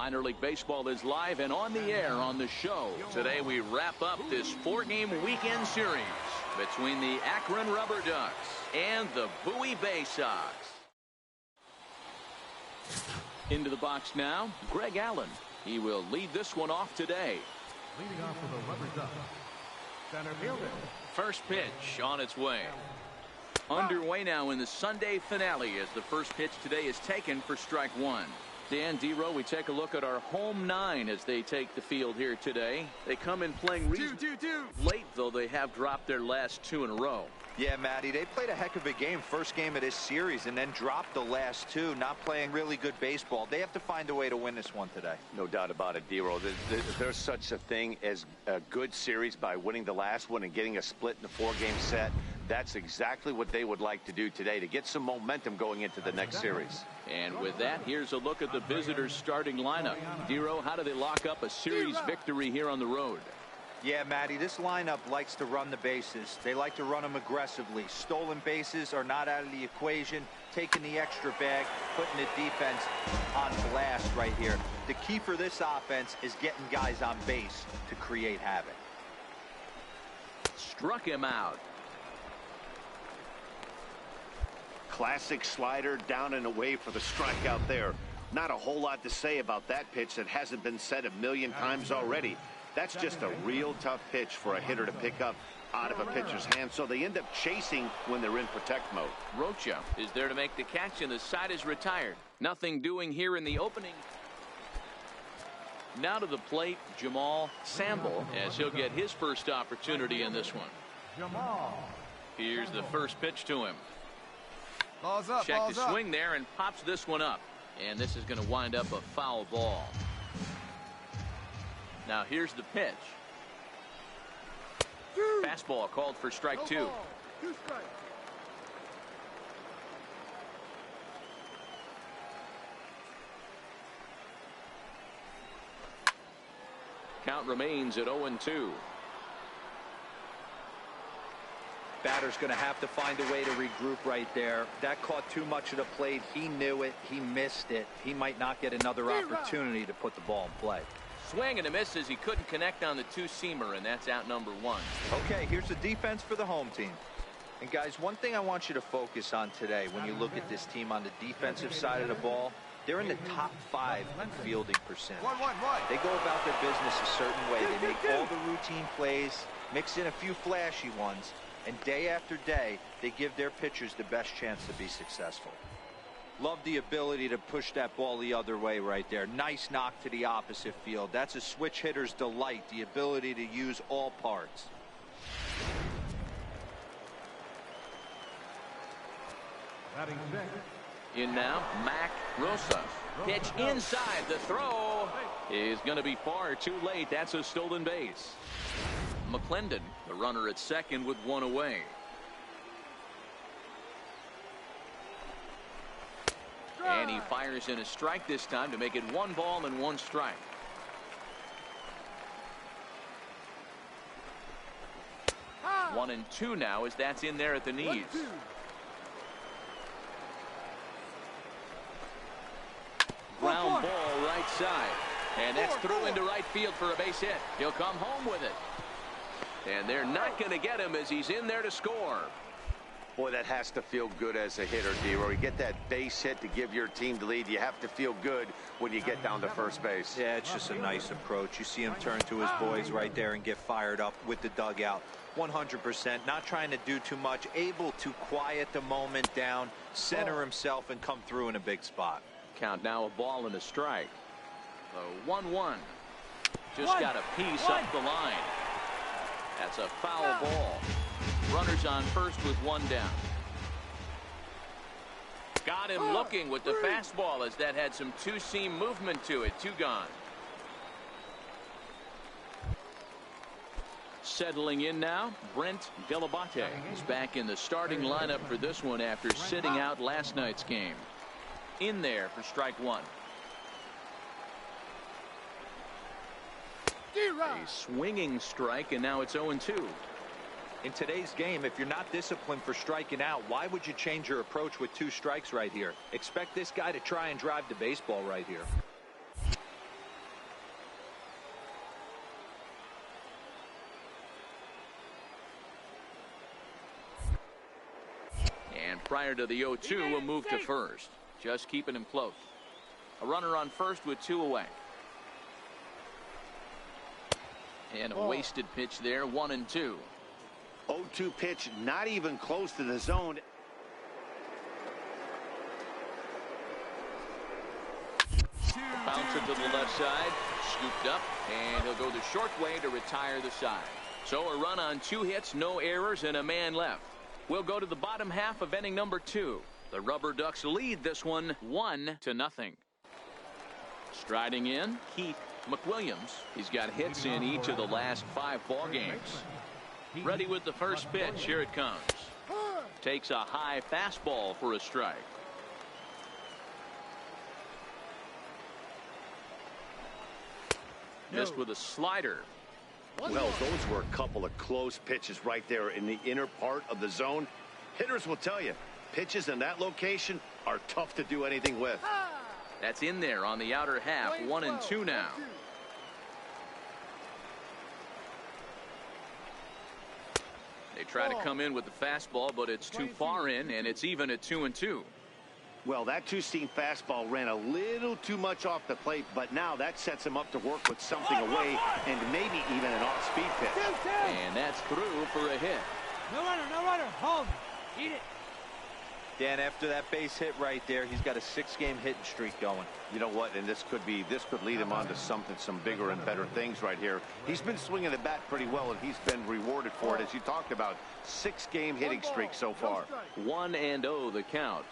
Minor League Baseball is live and on the air on the show. Today we wrap up this 4-game weekend series between the Akron Rubber Ducks and the Bowie Bay Sox. Into the box now, Greg Allen. He will lead this one off today. Leading off for the Rubber Ducks, center fielder. First pitch on its way. Underway now in the Sunday finale as the first pitch today is taken for strike one. Dan Dero, we take a look at our home nine as they take the field here today. They come in playing late, though they have dropped their last 2 in a row. Yeah, Matty, they played a heck of a game first game of this series and then dropped the last 2, not playing really good baseball. They have to find a way to win this one today. No doubt about it, Dero. There's such a thing as a good series by winning the last one and getting a split in the 4-game set. That's exactly what they would like to do today to get some momentum going into the next series. And with that, here's a look at the visitors' starting lineup. Dero, how do they lock up a series victory here on the road? Yeah, Matty, this lineup likes to run the bases. They like to run them aggressively. Stolen bases are not out of the equation. Taking the extra bag, putting the defense on blast right here. The key for this offense is getting guys on base to create havoc. Struck him out. Classic slider down and away for the strikeout there. Not a whole lot to say about that pitch that hasn't been said a million times already. That's just a real tough pitch for a hitter to pick up out of a pitcher's hand, so they end up chasing when they're in protect mode. Rocha is there to make the catch, and the side is retired. Nothing doing here in the opening. Now to the plate, Jamal Samble, as he'll get his first opportunity in this one. Here's the first pitch to him. Balls up, Check balls the up. swing there and pops this one up. And this is going to wind up a foul ball. Now here's the pitch. Fastball called for strike 2. 2 strikes. Count remains at 0-2. Batter's going to have to find a way to regroup right there. That caught too much of the plate. He knew it. He missed it. He might not get another opportunity to put the ball in play. Swing and a miss as he couldn't connect on the 2-seamer, and that's out number 1. Okay, here's the defense for the home team. And guys, one thing I want you to focus on today when you look at this team on the defensive side of the ball, they're in the top 5 in fielding percentage. They go about their business a certain way. They make all the routine plays, mix in a few flashy ones, and day after day, they give their pitchers the best chance to be successful. Love the ability to push that ball the other way right there. Nice knock to the opposite field. That's a switch hitter's delight, the ability to use all parts. Batting sixth. In now, Mac Rosas. Pitch inside. The throw is going to be far too late. That's a stolen base. McClendon, the runner at second with 1 away. And he fires in a strike this time to make it 1 ball and 1 strike. Ah. 1-2 now as that's in there at the knees. 1-2. Ground ball right side. And that's through into right field for a base hit. He'll come home with it. And they're not going to get him as he's in there to score. Boy, that has to feel good as a hitter, Dero. You get that base hit to give your team the lead. You have to feel good when you get down to first base. Yeah, it's just a nice approach. You see him turn to his boys right there and get fired up with the dugout. 100%, not trying to do too much, able to quiet the moment down, center himself, and come through in a big spot. Count now, a ball and a strike. The 1-1. Just got a piece up the line. That's a foul ball. Runners on first with 1 down. Got him looking with the fastball as that had some 2-seam movement to it. 2 gone. Settling in now, Brent Delabate is back in the starting lineup for this one after sitting out last night's game. In there for strike 1. A swinging strike, and now it's 0-2. In today's game, if you're not disciplined for striking out, why would you change your approach with 2 strikes right here? Expect this guy to try and drive the baseball right here. prior to the 0-2, a move to first. Just keeping him close. A runner on first with 2 away. And a wasted pitch there, 1-2. 0-2 pitch, not even close to the zone. Bounce it to the left side, scooped up, and he'll go the short way to retire the side. So a run on 2 hits, no errors, and a man left. We'll go to the bottom half of inning number 2. The Rubber Ducks lead this one 1-0. Striding in, Keith McWilliams. He's got hits in each of the last 5 ball games. Ready with the first pitch. Here it comes. Takes a high fastball for a strike. Missed with a slider. Well, those were a couple of close pitches right there in the inner part of the zone. Hitters will tell you, pitches in that location are tough to do anything with. That's in there on the outer half. 1-2 now. They try to come in with the fastball, but it's too far in, and it's even at 2-2. Well, that 2-seam fastball ran a little too much off the plate, but now that sets him up to work with something away and maybe even an off-speed pitch. And that's through for a hit. No runner, home. Eat it. Dan, after that base hit right there, he's got a 6-game hitting streak going. You know what, and this could lead him on to some bigger and better things right here. He's been swinging the bat pretty well, and he's been rewarded for it, as you talked about. 6-game hitting streak so far. 1-0 the count.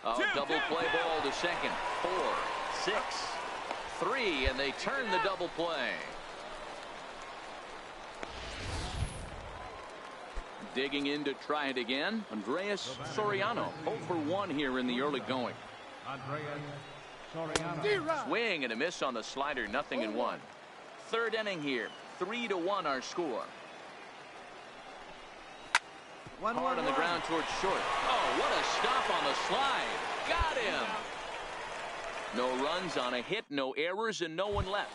Double play ball to second. 4, 6, 3, and they turn the double play. Digging in to try it again, Andreas Soriano. 0 for 1 here in the early going. Swing and a miss on the slider, 0-1. Third inning here, 3-1 our score. Hard on the ground towards short. Oh, what a stop on the slide. Got him. No runs on a hit, no errors, and no one left.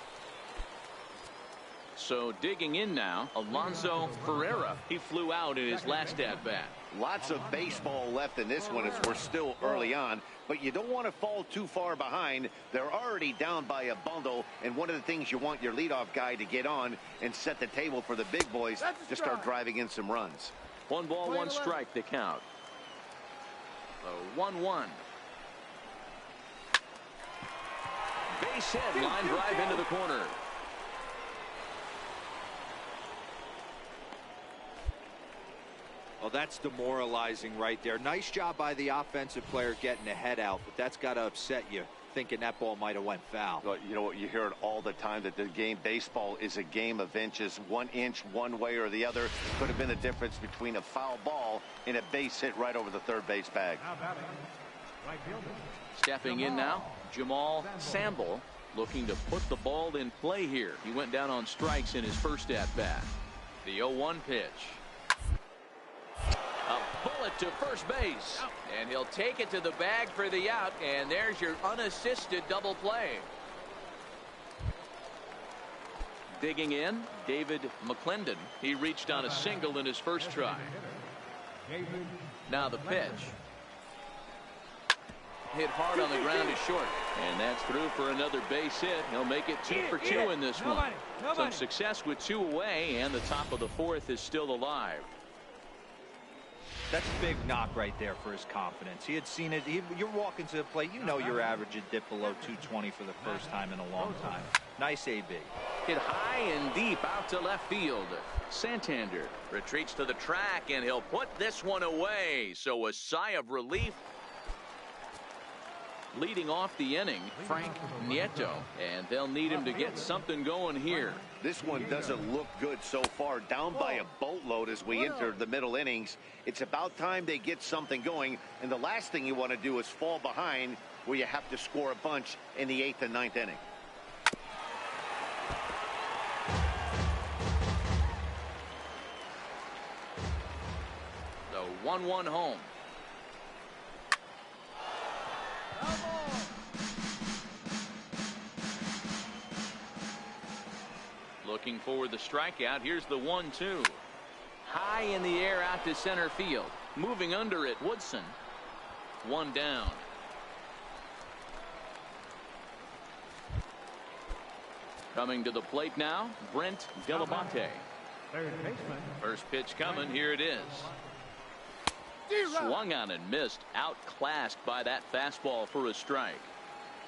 So digging in now, Alonso Ferreira. He flew out in his last at-bat. Lots of baseball left in this one as we're still early on, but you don't want to fall too far behind. They're already down by a bundle, and one of the things you want your leadoff guy to get on and set the table for the big boys to start driving in some runs. 1 ball, 1 strike to count. So 1-1. Base hit, line drive into the corner. Well, that's demoralizing right there. Nice job by the offensive player getting the head out, but that's got to upset you, thinking that ball might have went foul. Well, you know what, you hear it all the time that the game, baseball is a game of inches. 1 inch one way or the other could have been the difference between a foul ball and a base hit right over the third base bag. Stepping in now, Jamal Samble, looking to put the ball in play here. He went down on strikes in his first at-bat. The 0-1 pitch. A bullet to first base, and he'll take it to the bag for the out, and there's your unassisted double play. Digging in, David McClendon. He reached on a single in his first try. Now the pitch. Hit hard on the ground to short, and that's through for another base hit. He'll make it 2 for 2 in this one. Some success with 2 away, and the top of the 4th is still alive. That's a big knock right there for his confidence. He had seen it. You're walking to the plate. You know your average would dip below 220 for the first time in a long time. Nice AB. Hit high and deep out to left field. Santander retreats to the track, and he'll put this one away. So a sigh of relief. Leading off the inning, Frank Nieto, and they'll need him to get something going here. This one doesn't look good so far. Down by a boatload as we enter the middle innings. It's about time they get something going, and the last thing you want to do is fall behind where you have to score a bunch in the 8th and 9th inning. The 1-1 home. Looking for the strikeout. Here's the 1-2. High in the air out to center field. Moving under it, Woodson. One down. Coming to the plate now, Brent Delabate. Third baseman. First pitch coming. Here it is. Swung on and missed. Outclassed by that fastball for a strike.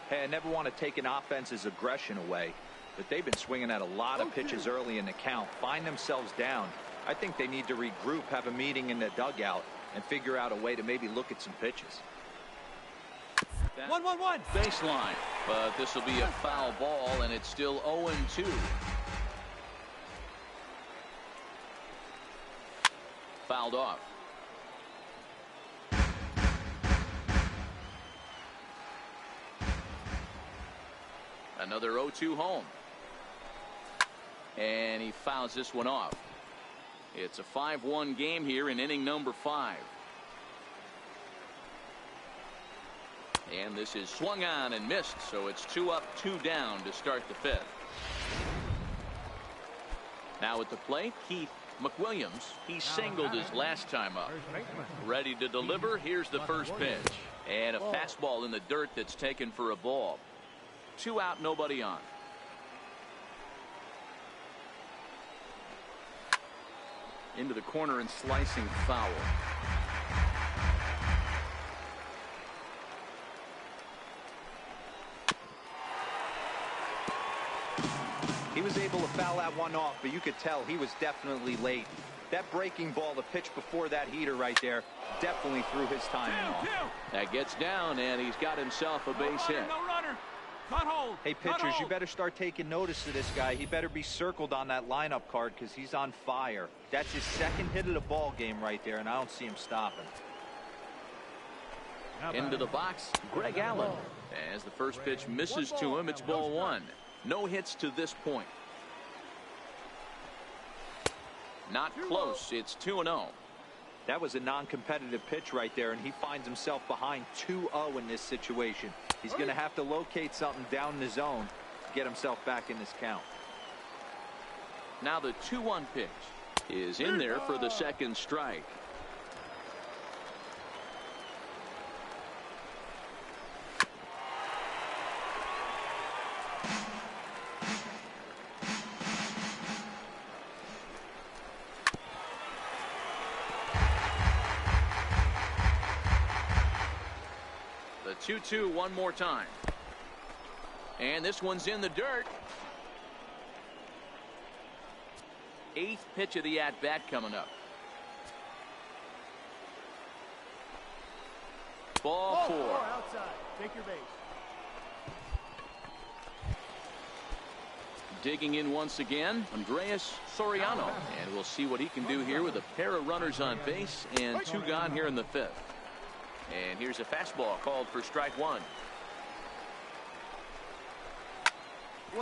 Hey, I never want to take an offense's aggression away, but they've been swinging at a lot of pitches early in the count. Find themselves down. I think they need to regroup, have a meeting in the dugout, and figure out a way to maybe look at some pitches. 1-1-1. Baseline, but this will be a foul ball, and it's still 0-2. Fouled off. Another 0-2 home. And he fouls this one off. It's a 5-1 game here in inning number 5. And this is swung on and missed, so it's 2 up, 2 down to start the 5th. Now at the plate, Keith McWilliams. He singled his last time up. Ready to deliver. Here's the first pitch. And a fastball in the dirt that's taken for a ball. 2 out, nobody on. Into the corner and slicing foul. He was able to foul that one off, but you could tell he was definitely late. That breaking ball, the pitch before that heater right there, definitely threw his timing off. That gets down, and he's got himself a base hit. No runner. Cut hold. Hey, pitchers, you better start taking notice of this guy. He better be circled on that lineup card because he's on fire. That's his second hit of the ball game right there, and I don't see him stopping. Into the box, Greg Allen. As the first pitch misses to him, it's ball 1. No hits to this point. Not close. It's 2-0. That was a non-competitive pitch right there, and he finds himself behind 2-0 in this situation. He's going to have to locate something down in the zone to get himself back in this count. Now the 2-1 pitch is in there for the second strike. The 2-2 one more time. And this one's in the dirt. 8th pitch of the at-bat coming up. Ball 4. Outside. Take your base. Digging in once again, Andreas Soriano. And we'll see what he can do here with a pair of runners on base and 2 gone here in the 5th. And here's a fastball called for strike 1.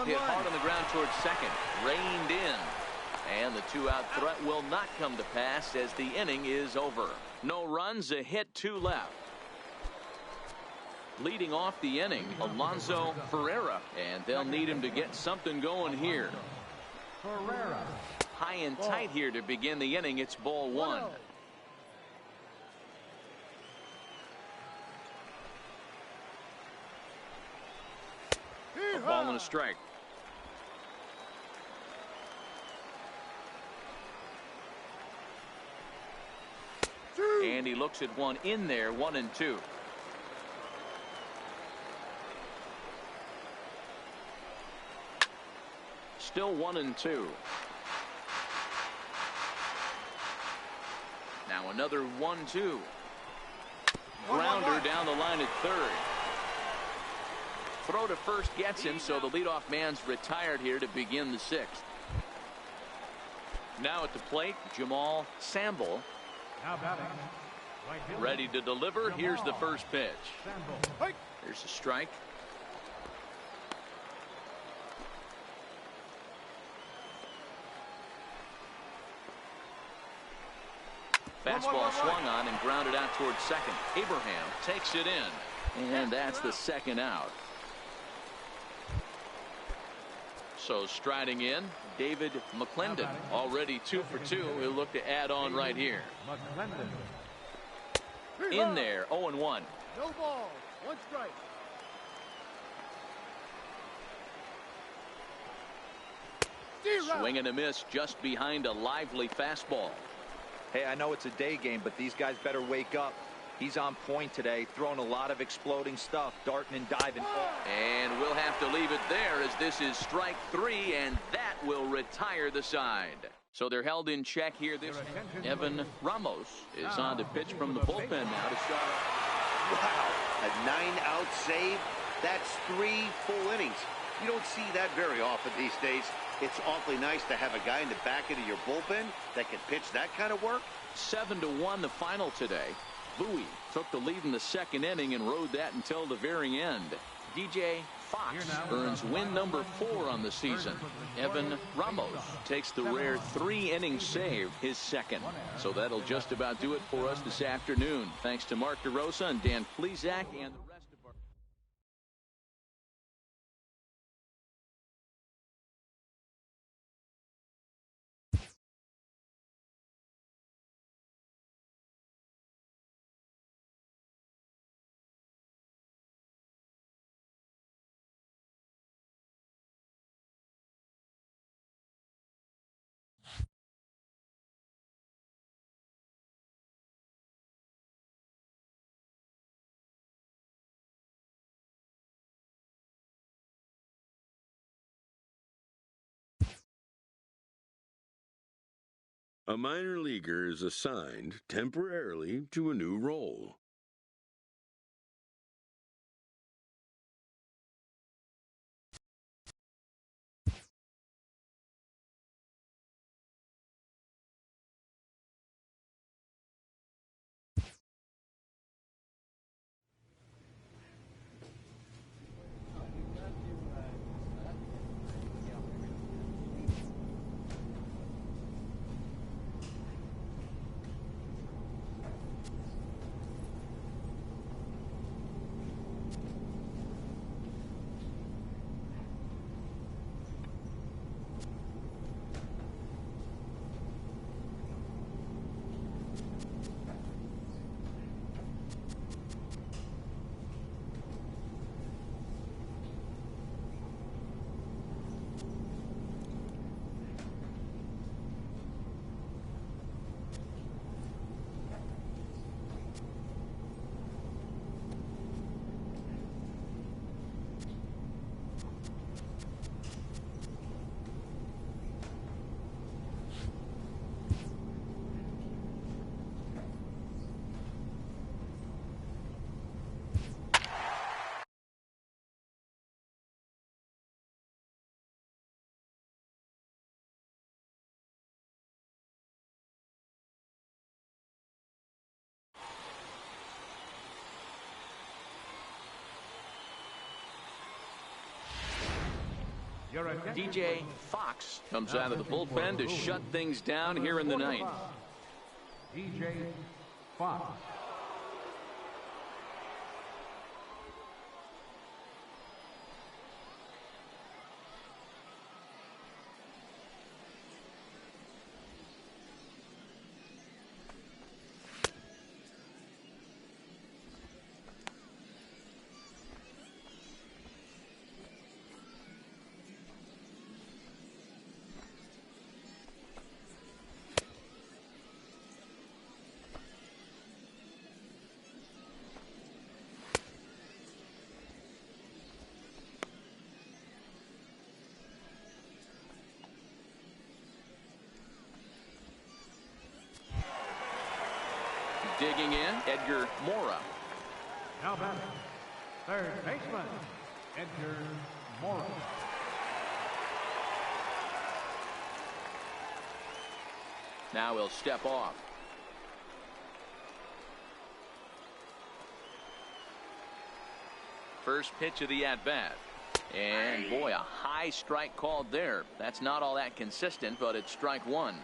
Hit hard on the ground towards second. Reined in. And the 2-out threat will not come to pass as the inning is over. No runs, a hit, 2 left. Leading off the inning, Alonso Ferreira. And they'll need him to get something going here. Ferreira. High and tight here to begin the inning. It's ball 1. A ball and a strike. And he looks at one in there, 1-2. Still 1-2. Now another 1-2. Grounder down the line at third. Throw to first gets him, so the leadoff man's retired here to begin the 6th. Now at the plate, Jamal Samble. Now batting. Right fielder. Ready to deliver. Here's the first pitch. Sample. Here's a strike. Fastball swung on and grounded out towards second. Abraham takes it in. And that's the 2nd out. So striding in, David McClendon, already 2 for 2. He'll look to add on right here. In there, 0-1. No ball. 1 strike. Swing and a miss just behind a lively fastball. Hey, I know it's a day game, but these guys better wake up. He's on point today, throwing a lot of exploding stuff, darting and diving. And we'll have to leave it there as this is strike 3, and that will retire the side. So they're held in check here. This Evan Ramos is on to pitch from the bullpen now to start. Wow, a 9-out save. That's 3 full innings. You don't see that very often these days. It's awfully nice to have a guy in the back end of your bullpen that can pitch that kind of work. 7-1 the final today. Bowie took the lead in the 2nd inning and rode that until the very end. DJ Fox earns win number 4 on the season. Evan Ramos takes the rare 3-inning save, his 2nd. So that'll just about do it for us this afternoon. Thanks to Mark DeRosa and Dan Plesac and the rest of our... A minor leaguer is assigned temporarily to a new role. DJ Fox comes out of the bullpen to shut things down here in the 9th. DJ Fox. Digging in, Edgar Mora. Now batting, third baseman, Edgar Mora. Now he'll step off. First pitch of the at-bat. And boy, a high strike called there. That's not all that consistent, but it's strike 1.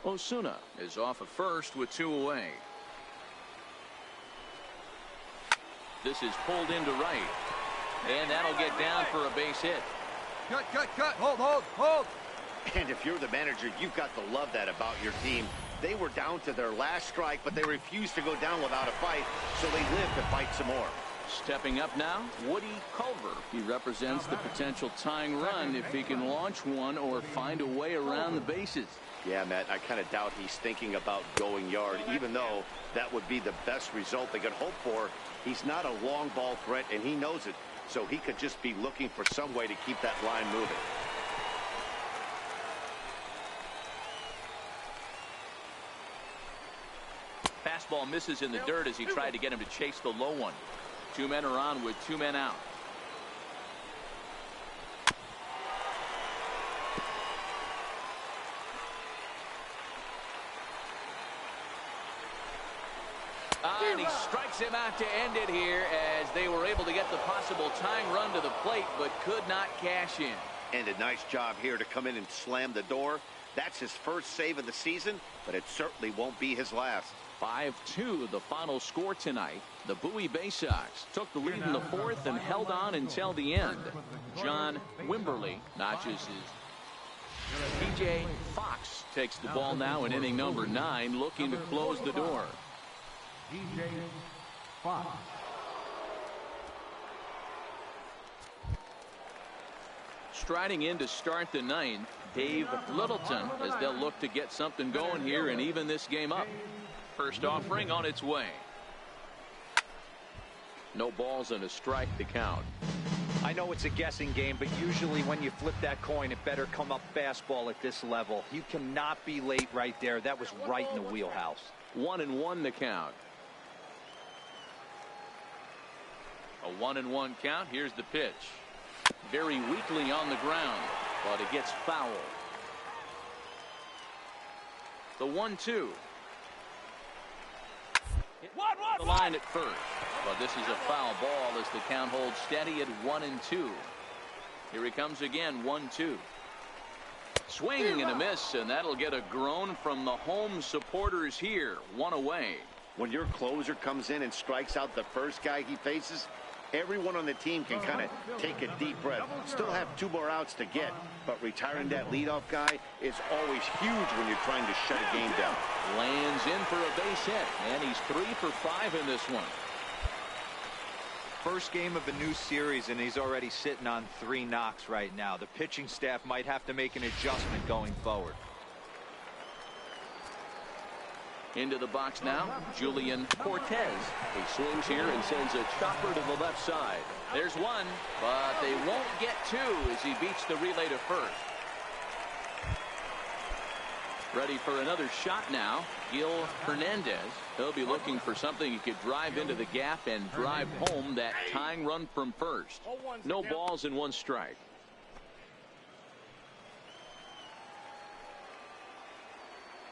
Osuna is off of first with 2 away. This is pulled into right. And that'll get down for a base hit. Cut. Hold. And if you're the manager, you've got to love that about your team. They were down to their last strike, but they refused to go down without a fight, so they lived to fight some more. Stepping up now, Woody Culver. He represents the potential tying run if he can launch one or find a way around the bases. Yeah, Matt, I kind of doubt he's thinking about going yard, even though that would be the best result they could hope for. He's not a long ball threat, and he knows it, so he could just be looking for some way to keep that line moving. Fastball misses in the dirt as he tried to get him to chase the low one. 2 men are on with 2 men out. And he strikes him out to end it here as they were able to get the possible tying run to the plate but could not cash in. And a nice job here to come in and slam the door. That's his first save of the season, but it certainly won't be his last. 5-2 the final score tonight. The Bowie Bay Sox took the lead in the 4th and held on until the end. John Wimberly notches his. P.J. Fox takes the ball now in inning number 9, looking to close the door. P.J. Fox. Striding in to start the 9th, Dave Littleton, as they'll look to get something going here and even this game up. First offering on its way. No balls and a strike to count. I know it's a guessing game, but usually when you flip that coin, it better come up fastball at this level. You cannot be late right there. That was right in the wheelhouse. 1-1 to count. A 1-1 count. Here's the pitch. Very weakly on the ground, but it gets foul. The 1-2. The line at first, but this is a foul ball as the count holds steady at 1-2. Here he comes again. 1-2. Swing and a miss, and that'll get a groan from the home supporters here. 1 away. When your closer comes in and strikes out the first guy he faces, everyone on the team can kind of take a deep breath. Still have 2 more outs to get, but retiring that leadoff guy is always huge when you're trying to shut a game down. Lands in for a base hit, and he's 3 for 5 in this one. First game of a new series, and he's already sitting on 3 knocks right now. The pitching staff might have to make an adjustment going forward. Into the box now, Julian Cortez. He swings here and sends a chopper to the left side. There's one, but they won't get 2 as he beats the relay to first. Ready for another shot now, Gil Hernandez. He'll be looking for something he could drive into the gap and drive home that tying run from first. No balls and 1 strike.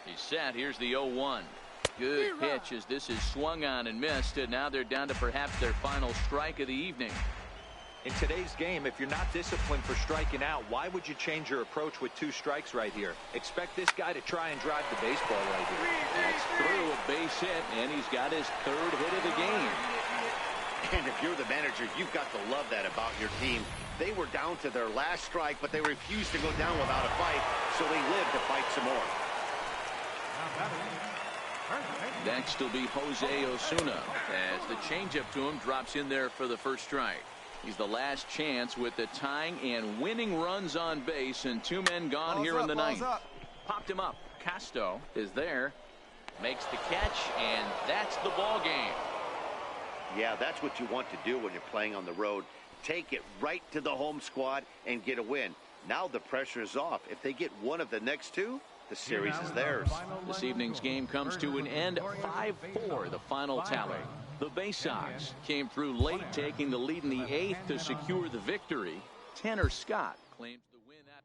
He's set. Here's the 0-1. Good pitch as this is swung on and missed, and now they're down to perhaps their final strike of the evening. In today's game, if you're not disciplined for striking out, why would you change your approach with 2 strikes right here? Expect this guy to try and drive the baseball right here. That's through a base hit, and he's got his 3rd hit of the game. And if you're the manager, you've got to love that about your team. They were down to their last strike, but they refused to go down without a fight, so they lived to fight some more. Next will be Jose Osuna as the changeup to him drops in there for the first strike. He's the last chance with the tying and winning runs on base and 2 men gone here in the 9th. Popped him up. Casto is there, makes the catch, and that's the ball game. Yeah, that's what you want to do when you're playing on the road. Take it right to the home squad and get a win. Now the pressure is off. If they get 1 of the next 2, the series is theirs. This evening's game comes to an end. 5-4 the final tally. The Bay Sox came through late, taking the lead in the 8th to secure the victory. Tanner Scott claims the win at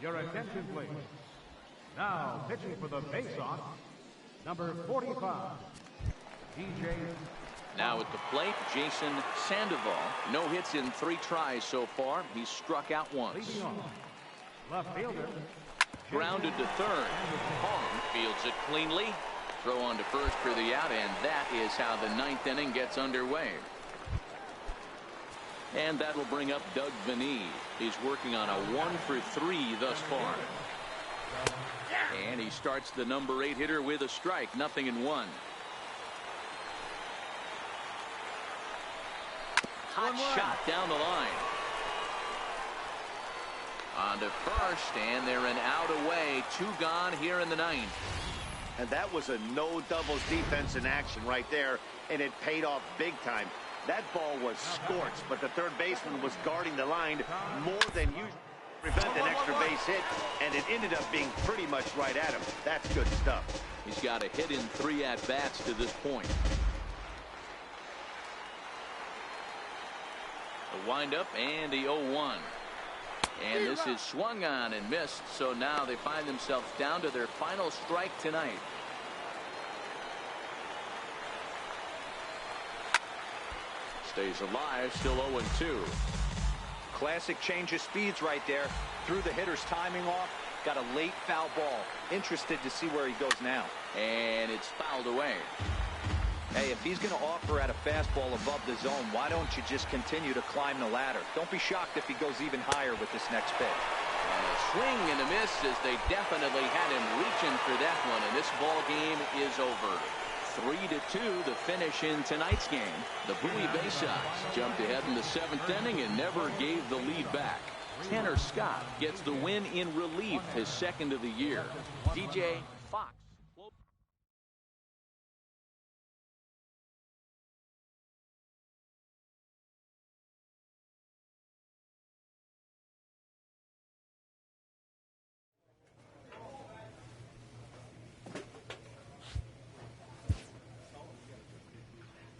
Your attention, please. Now pitching for the face-off, number 45, DJ. Now at the plate, Jason Sandoval. No hits in 3 tries so far. He's struck out once. Leading off, left fielder. Grounded to third. Hong fields it cleanly. Throw on to first for the out, and that is how the 9th inning gets underway. And that'll bring up Doug Vanee. He's working on a 1-for-3 thus far. And he starts the number 8 hitter with a strike. 0-1. Hot shot down the line. On to first, and they're an out away. 2 gone here in the 9th. And that was a no doubles defense in action right there, and it paid off big time. That ball was scorched, but the third baseman was guarding the line more than usual to prevent an extra base hit, and it ended up being pretty much right at him. That's good stuff. He's got a hit in 3 at-bats to this point. The windup and the 0-1. And this is swung on and missed, so now they find themselves down to their final strike tonight. Stays alive, still 0-2. Classic change of speeds right there. Threw the hitter's timing off. Got a late foul ball. Interested to see where he goes now. And it's fouled away. Hey, if he's going to offer at a fastball above the zone, why don't you just continue to climb the ladder? Don't be shocked if he goes even higher with this next pitch. And a swing and a miss, as they definitely had him reaching for that one, and this ball game is over. 3-2 the finish in tonight's game. The Bowie Bay Sox jumped ahead in the 7th inning and never gave the lead back. Tanner Scott gets the win in relief, his 2nd of the year. DJ Fox.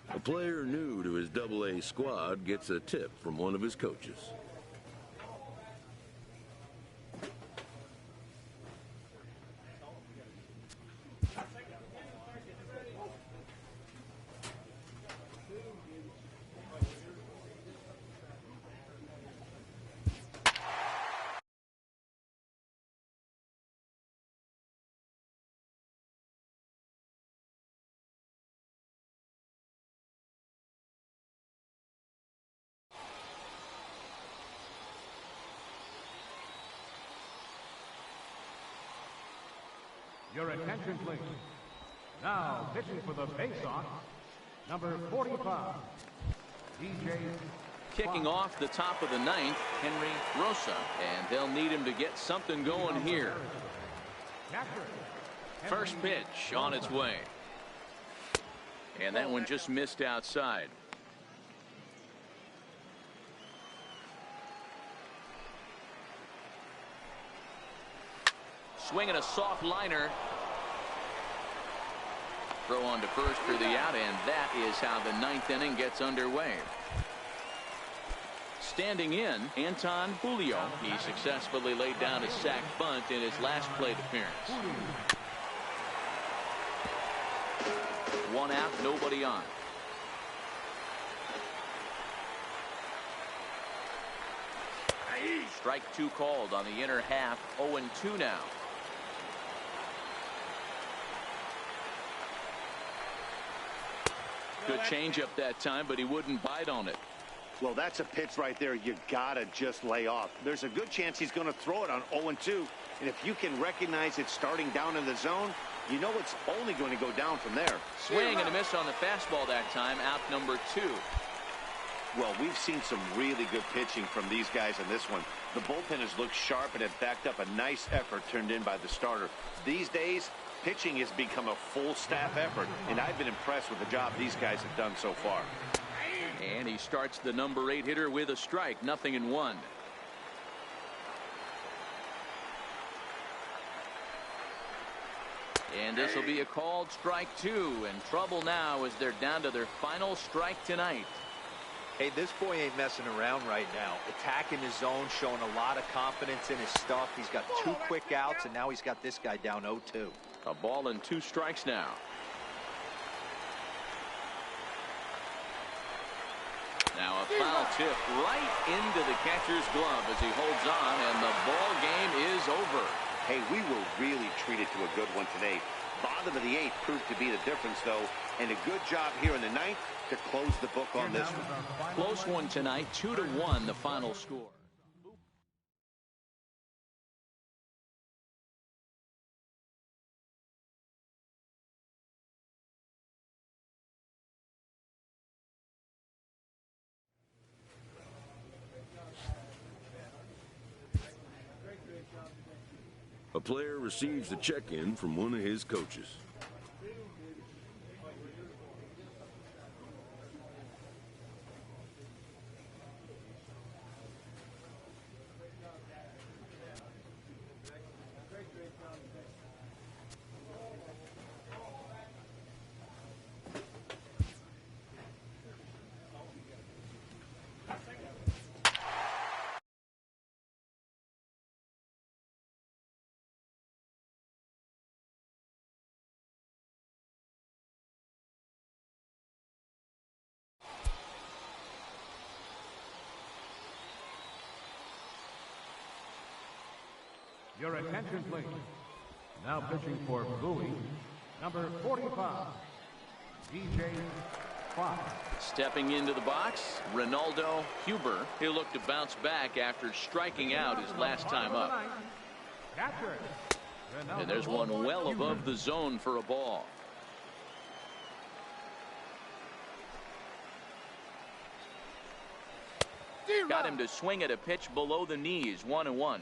A player new to his Double-A squad gets a tip from one of his coaches. Your attention, please. Now pitching for the face-off, number 45, DJ. Kicking off the top of the 9th, Henry Rosa, and they'll need him to get something going here. First pitch on its way. And that one just missed outside. Swinging a soft liner. Throw on to first for the out, and that is how the 9th inning gets underway. Standing in, Anton Julio. He successfully laid down a sac bunt in his last plate appearance. 1 out, nobody on. Strike 2 called on the inner half. 0-2 now. Good changeup that time, but he wouldn't bite on it. Well, that's a pitch right there you gotta just lay off. There's a good chance he's going to throw it on 0-2, and if you can recognize it starting down in the zone, you know it's only going to go down from there. Swing and a miss on the fastball that time. Out number 2. Well, we've seen some really good pitching from these guys in this one. The bullpen has looked sharp and have backed up a nice effort turned in by the starter. These days, pitching has become a full staff effort, and I've been impressed with the job these guys have done so far. And he starts the number 8 hitter with a strike. 0-1. And this will be a called strike 2, and trouble now as they're down to their final strike tonight. Hey, this boy ain't messing around right now. Attacking his zone, showing a lot of confidence in his stuff. He's got 2 quick outs, and now he's got this guy down 0-2. A ball and 2 strikes now. Now a foul tip right into the catcher's glove as he holds on, and the ball game is over. Hey, we were really treated to a good one today. Bottom of the 8th proved to be the difference, though, and a good job here in the 9th to close the book on this one. Close one tonight, 2-1 the final score. A player receives a check-in from one of his coaches. Your attention, please. Now pitching for Bowie, number 45, DJ Fox. Stepping into the box, Ronaldo Huber. He'll look to bounce back after striking out his last time up. Catcher. And there's one well above the zone for a ball. Got him to swing at a pitch below the knees, 1-1.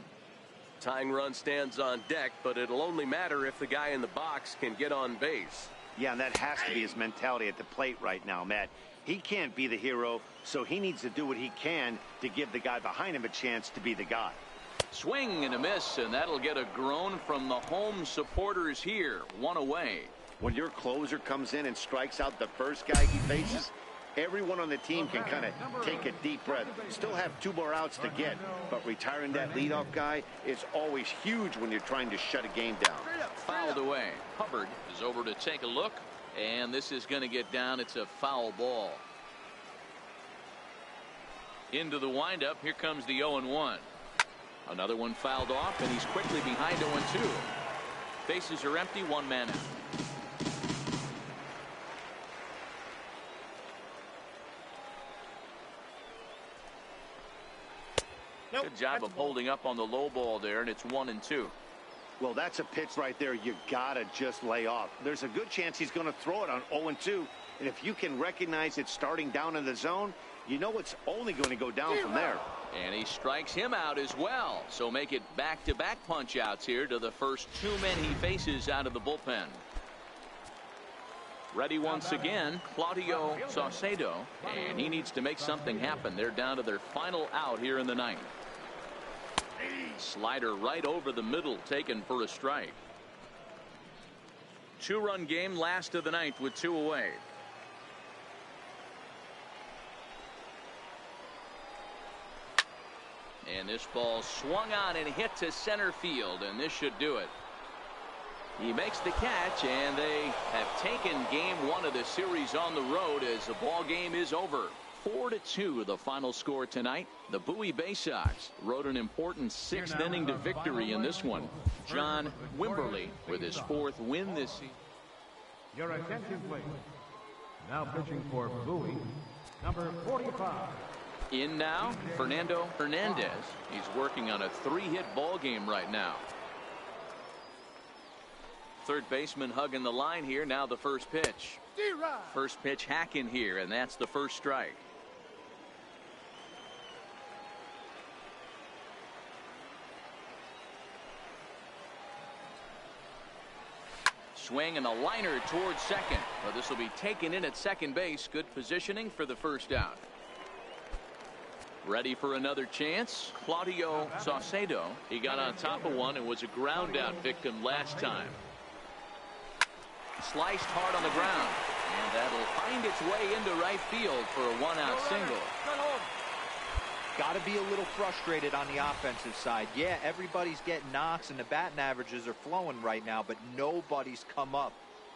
Tying run stands on deck, but it'll only matter if the guy in the box can get on base. Yeah, and that has to be his mentality at the plate right now, Matt. He can't be the hero, so he needs to do what he can to give the guy behind him a chance to be the guy. Swing and a miss, and that'll get a groan from the home supporters here. 1 away. When your closer comes in and strikes out the first guy he faces, everyone on the team can kind of take a deep breath. Still have 2 more outs to get, but retiring that leadoff guy is always huge when you're trying to shut a game down. Fouled away. Hubbard is over to take a look, and this is going to get down. It's a foul ball. Into the windup. Here comes the 0-1. Another one fouled off, and he's quickly behind 0-2. Bases are empty, 1 man out. Good job of holding up on the low ball there, and it's 1-2. Well, that's a pitch right there you gotta just lay off. There's a good chance he's going to throw it on 0-2, and if you can recognize it starting down in the zone, you know it's only going to go down from there. And he strikes him out as well, so make it back-to-back punch outs here to the first 2 men he faces out of the bullpen. Ready once again, Claudio Saucedo, and he needs to make something happen. They're down to their final out here in the 9th. Slider right over the middle, taken for a strike. 2-run game, last of the 9th with 2 away. And this ball swung on and hit to center field, and this should do it. He makes the catch, and they have taken game 1 of the series on the road as the ball game is over. 4-2 the final score tonight. The Bowie Bay Sox rode an important 6th inning to victory in this one. John Wimberly with his 4th win this season. Your attention, please. Now pitching for Bowie, number 45. In now, Fernando Hernandez. He's working on a 3-hit ball game right now. Third baseman hugging the line here. Now the first pitch. First pitch hacking here, and that's the first strike. Swing and a liner towards second. Well, this will be taken in at second base. Good positioning for the first out. Ready for another chance. Claudio Saucedo. He got on top of one and was a ground out victim last time. Sliced hard on the ground, And that'll find its way into right field for a one-out single. Got to be a little frustrated on the offensive side. Yeah, everybody's getting knocks and the batting averages are flowing right now, but nobody's come up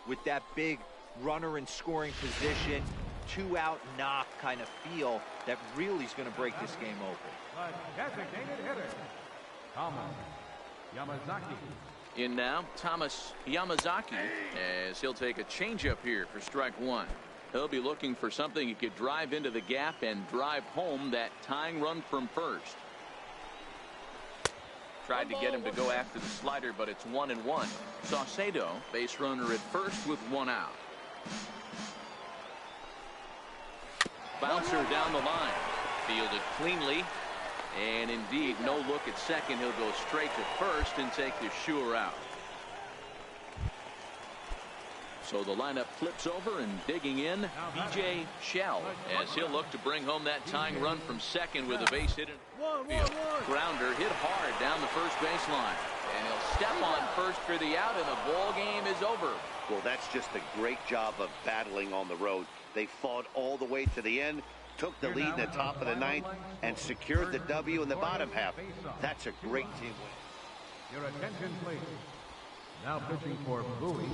with that big runner in scoring position, two-out knock kind of feel that really is going to break this game open. Designated hitter, Thomas Yamazaki. In now, Thomas Yamazaki, as he'll take a changeup here for strike one. He'll be looking for something he could drive into the gap and drive home that tying run from first. Tried to get him to go after the slider, but it's 1-1. Saucedo, base runner at first with one out. Bouncer down the line. Fielded cleanly. And indeed, no look at second. He'll go straight to first and take the sure out. So the lineup flips over and digging in, B.J. Shell, as he'll look to bring home that tying run from second with a base hit in field. Grounder hit hard down the first baseline. And he'll step on first for the out, and the ball game is over. Well, that's just a great job of battling on the road. They fought all the way to the end, took the lead in the top of the ninth, and secured the W in the bottom half. That's a great team win. Your attention, please. Now pitching for Bowie,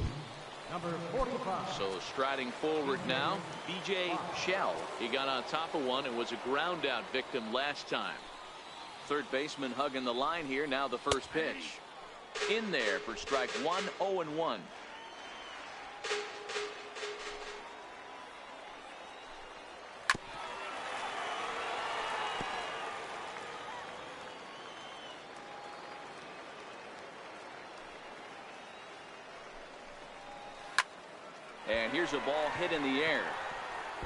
number 45. So striding forward now, B.J. Shell. He got on top of one and was a ground out victim last time. Third baseman hugging the line here. Now the first pitch. In there for strike one, 0-1. And here's a ball hit in the air.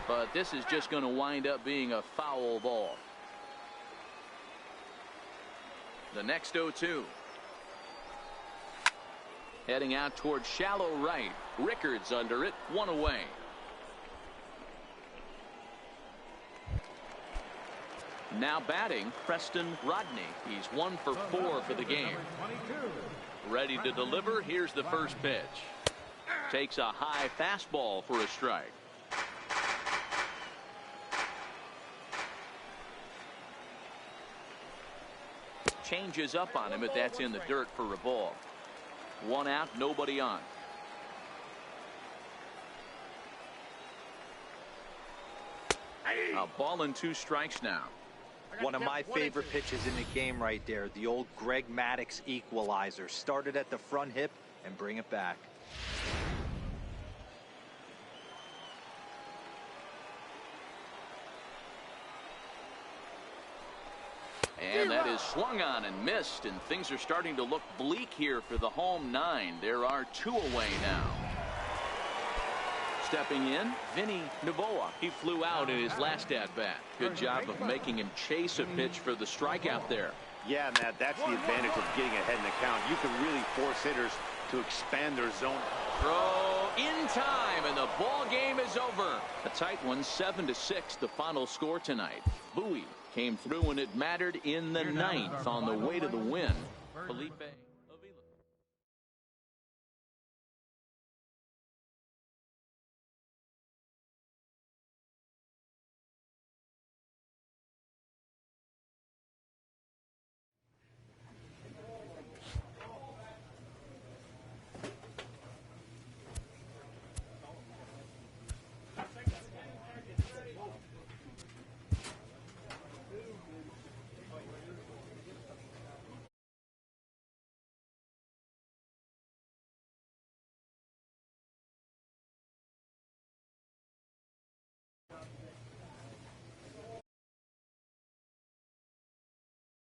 But this is just going to wind up being a foul ball. The next 0-2. Heading out towards shallow right. Rickards under it. One away. Now batting, Preston Rodney. He's 1 for 4 for the game. Ready to deliver. Here's the first pitch. Takes a high fastball for a strike. Changes up on him, but that's in the dirt for a ball. One out, nobody on. A ball and 2 strikes now. One of my favorite pitches in the game right there. The old Greg Maddux equalizer. Started at the front hip and bring it back. And that is swung on and missed, and things are starting to look bleak here for the home 9. There are 2 away now. Stepping in, Vinny Novoa. He flew out in his last at-bat. Good job of making him chase a pitch for the strikeout there. Yeah, Matt, that's the advantage of getting ahead in the count. You can really force hitters to expand their zone. Throw in time, and the ball game is over. A tight one, 7-6, the final score tonight. Bowie came through when it mattered in the 9th on the way to the win. Felipe.